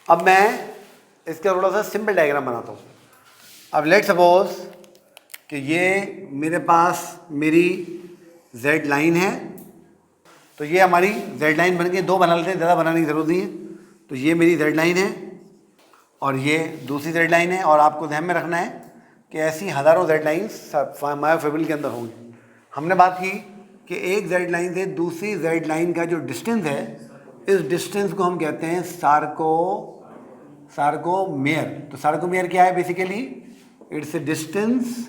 अब मैं इसका थोड़ा सा सिंपल डायग्राम बनाता हूँ। अब लेट सपोज कि ये मेरे पास मेरी जेड लाइन है, तो ये हमारी जेड लाइन बन गई। दो बना लेते हैं, ज़्यादा बनाने की ज़रूरत नहीं है। तो ये मेरी जेड लाइन है और ये दूसरी जेड लाइन है। और आपको ध्यान में रखना है कि ऐसी हज़ारों जेड लाइन्स मायोफिब्रिल के अंदर होंगी। हमने बात की कि एक जेड लाइन से दूसरी जेड लाइन का जो डिस्टेंस है, इस डिस्टेंस को हम कहते हैं सार्कोमेयर। तो सार्कोमेयर क्या है? Basically it's a distance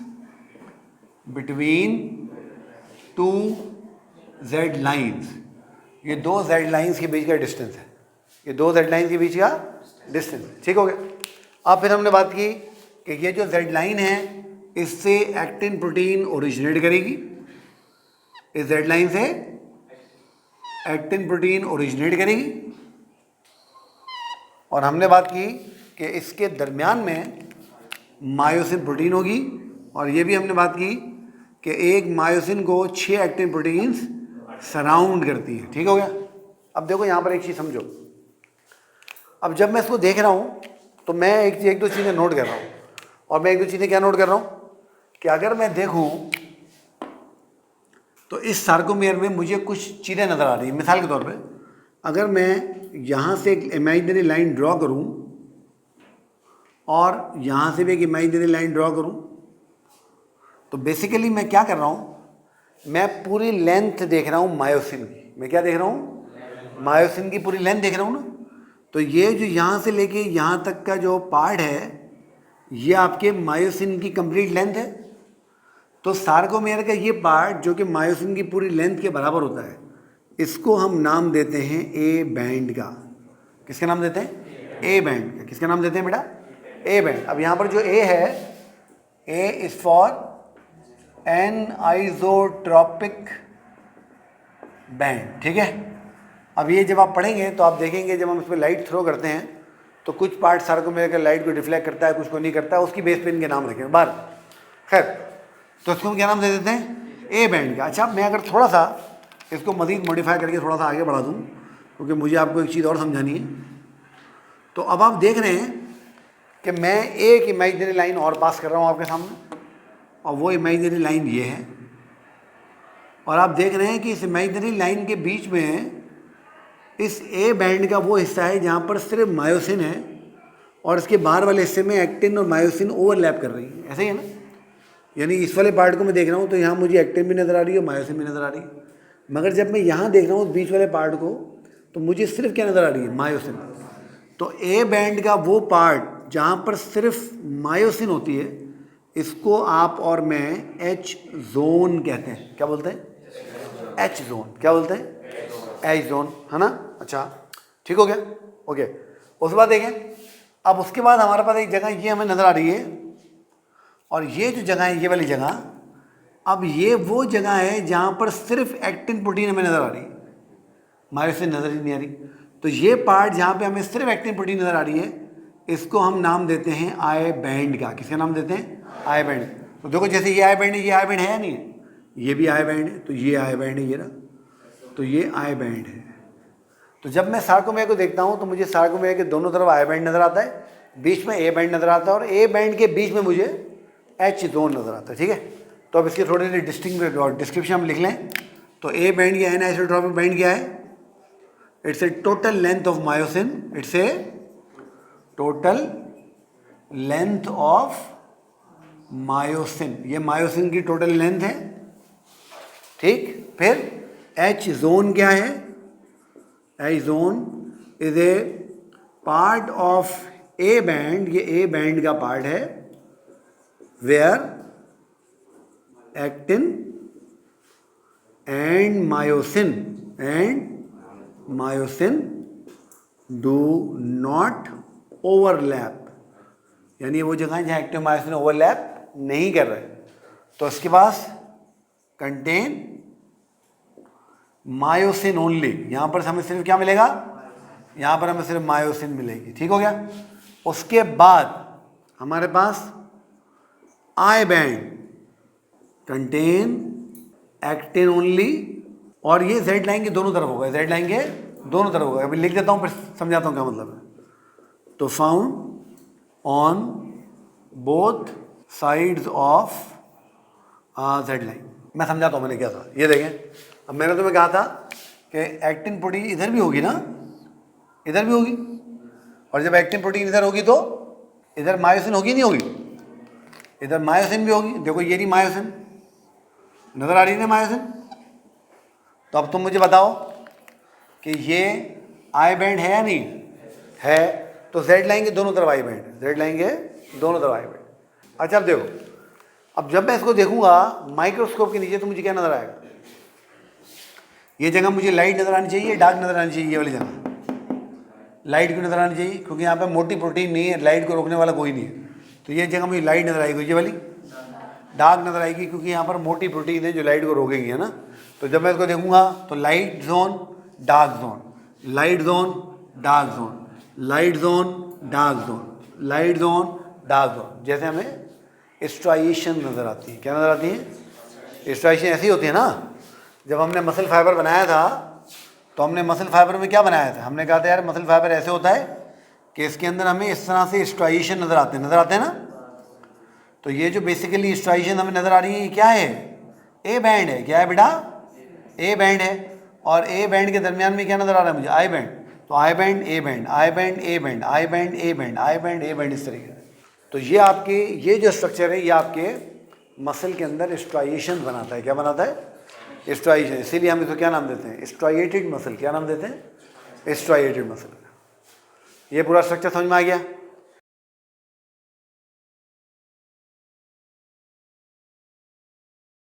between two Z lines. ये दो जेड लाइन्स के बीच का डिस्टेंस है, ये दो जेड लाइन्स के बीच का डिस्टेंस। ठीक हो गया। अब फिर हमने बात की कि ये जो जेड लाइन है, इससे एक्टिन प्रोटीन ओरिजिनेट करेगी। इस जेड लाइन से एक्टिन प्रोटीन ओरिजिनेट करेगी। और हमने बात की कि इसके दरमियान में मायोसिन प्रोटीन होगी। और ये भी हमने बात की कि एक मायोसिन को 6 एक्टिन प्रोटीन्स सराउंड करती है। ठीक हो गया। अब देखो यहाँ पर एक चीज़ समझो। अब जब मैं इसको देख रहा हूँ तो मैं एक दो चीज़ें नोट कर रहा हूँ। और मैं एक दो चीज़ें क्या नोट कर रहा हूँ कि अगर मैं देखूँ तो इस सार्कोमेयर में मुझे कुछ चीज़ें नज़र आ रही हैं। मिसाल के तौर पे अगर मैं यहाँ से एक इमेजिनरी लाइन ड्रॉ करूँ और यहाँ से भी एक इमेजिनरी लाइन ड्रॉ करूँ, तो बेसिकली मैं क्या कर रहा हूँ, मैं पूरी लेंथ देख रहा हूँ मायोसिन की। मैं क्या देख रहा हूँ? मायोसिन की पूरी लेंथ देख रहा हूँ ना। तो ये जो यहाँ से लेके यहाँ तक का जो पार्ट है, ये आपके मायोसिन की कंप्लीट लेंथ है। तो सार्कोमेयर का ये पार्ट जो कि मायोसिन की पूरी लेंथ के बराबर होता है, इसको हम नाम देते हैं ए बैंड का। किसका नाम देते हैं? ए बैंड का। किसका नाम देते हैं बेटा? A band. अब यहाँ पर जो ए है, A is for an isotropic band. ठीक है। अब ये जब आप पढ़ेंगे तो आप देखेंगे जब हम इस पर लाइट थ्रो करते हैं तो कुछ पार्ट सार्कोमेयर का लाइट को डिफ्लेक्ट करता है, कुछ को नहीं करता है। उसकी बेस पे इनके नाम रखें बाहर। खैर, तो इसको हम क्या नाम दे देते हैं? ए बैंड का। अच्छा, मैं अगर थोड़ा सा इसको मज़ीद मॉडिफाई करके थोड़ा सा आगे बढ़ा दूँ, क्योंकि मुझे आपको एक चीज़ और समझानी है। तो अब आप देख रहे हैं कि मैं एक इमेजिनरी लाइन और पास कर रहा हूँ आपके सामने, और वो इमेजिनरी लाइन ये है। और आप देख रहे हैं कि इस इमेजिनरी लाइन के बीच में इस ए बैंड का वो हिस्सा है जहाँ पर सिर्फ मायोसिन है, और इसके बाहर वाले हिस्से में एक्टिन और मायोसिन ओवरलैप कर रही है। ऐसा ही है ना? यानी इस वाले पार्ट को मैं देख रहा हूँ तो यहाँ मुझे एक्टिन भी नज़र आ रही है और मायोसिन भी नज़र आ रही है। मगर जब मैं यहाँ देख रहा हूँ बीच वाले पार्ट को, तो मुझे सिर्फ क्या नज़र आ रही है? मायोसिन। तो ए बैंड का वो पार्ट जहाँ पर सिर्फ मायोसिन होती है, इसको आप और मैं एच जोन कहते हैं। क्या बोलते हैं? H zone. क्या बोलते हैं? एच जोन, है ना? अच्छा, ठीक हो गया। ओके, उसके बाद देखें, अब उसके बाद हमारे पास एक जगह ये हमें नज़र आ रही है, और ये जो जगह है, ये वाली जगह, अब ये वो जगह है जहाँ पर सिर्फ एक्टिन प्रोटीन हमें नज़र आ रही है, मायोसिन नज़र ही नहीं आ रही। तो ये पार्ट जहाँ पे हमें सिर्फ एक्टिन प्रोटीन नज़र आ रही है, इसको हम नाम देते हैं आई बैंड का। किसका नाम देते हैं? I band. तो देखो, जैसे ये आई बैंड है, ये आई बैंड है या नहीं है? ये भी आई बैंड है, तो ये आई बैंड है, ये ना, तो ये आई बैंड है। तो जब मैं सार्कोमेयर को देखता हूँ तो मुझे सार्कोमेयर के दोनों तरफ आई बैंड नज़र आता है, बीच में ए बैंड नज़र आता है, और ए बैंड के बीच में मुझे एच जोन नज़र आता है। ठीक है। तो अब इसकी थोड़ी सी डिस्क्रिप्शन हम लिख लें। तो ए बैंड या एन आइसोट्रॉपिक बैंड क्या है? It's a total length of myosin. It's a total length of myosin. ये मायोसिन की टोटल लेंथ है। ठीक। फिर एच जोन क्या है? H zone is a part of A band. ये ए बैंड का पार्ट है where actin and myosin do not overlap. यानी वो जगह जहाँ एक्टिन मायोसिन ओवरलैप नहीं कर रहे। तो इसके पास कंटेन मायोसिन ओनली। यहाँ पर हमें सिर्फ क्या मिलेगा? यहाँ पर हमें सिर्फ मायोसिन मिलेगी। ठीक हो गया। उसके बाद हमारे पास I band contain actin only, और ये जेड लाइन के दोनों तरफ होगा। जेड लाइन के दोनों तरफ होगा। अभी लिख देता हूँ, फिर समझाता हूँ क्या मतलब है। तो found on both sides of Z line. मैं समझाता हूँ मैंने क्या था। ये देखें, अब मैंने तुम्हें कहा था कि एक्टिन प्रोटीन इधर भी होगी ना, इधर भी होगी, और जब एक्टिन प्रोटीन इधर होगी तो इधर मायोसिन होगी नहीं होगी, इधर मायोसिन भी होगी। देखो ये रही मायोसिन, नजर आ रही है ना मायोसिन। तो अब तुम मुझे बताओ कि ये आई बैंड है या नहीं है, तो जेड लाइन के दोनों तरफ आई बैंड, जेड लाइन के दोनों तरफ आई बैंड। अच्छा अब देखो, अब जब मैं इसको देखूंगा माइक्रोस्कोप के नीचे तो मुझे क्या नजर आएगा, ये जगह मुझे लाइट नजर आनी चाहिए, डार्क नजर आनी चाहिए, ये वाली जगह लाइट क्यों नजर आनी चाहिए, क्योंकि यहाँ पे मोटी प्रोटीन नहीं है, लाइट को रोकने वाला कोई नहीं है। तो ये जगह मुझे लाइट नजर आएगी, ये वाली डार्क नजर आएगी, क्योंकि यहाँ पर मोटी प्रोटीन है जो लाइट को रोकेगी, है ना। तो जब मैं इसको देखूंगा तो light zone, dark zone, light zone, dark zone, light zone, dark zone, light zone, dark zone, जैसे हमें स्ट्राइएशन नज़र आती है। क्या नज़र आती है? स्ट्राइएशन ऐसी होती है ना। जब हमने मसल फाइबर बनाया था तो हमने मसल फाइबर में क्या बनाया था, हमने कहा था यार मसल फाइबर ऐसे होता है कि इसके अंदर हमें इस तरह से स्ट्राइएशन नज़र आते हैं ना। तो ये जो बेसिकली स्ट्राइएशन हमें नज़र आ रही है ये क्या है, ए बैंड है। क्या है बेटा? ए बैंड है। और ए बैंड के दरमियान में क्या नज़र आ रहा है मुझे, आई बैंड। तो I band, A band, I band, A band, I band, A band, I band, A band, इस तरीके से। तो ये आपके ये जो स्ट्रक्चर है ये आपके मसल के अंदर स्ट्राइएशन बनाता है। क्या बनाता है? स्ट्राइएशन। इसीलिए हम इसको क्या नाम देते हैं, स्ट्राइएटेड मसल। क्या नाम देते हैं? Striated muscle. ये पूरा स्ट्रक्चर समझ में आ गया।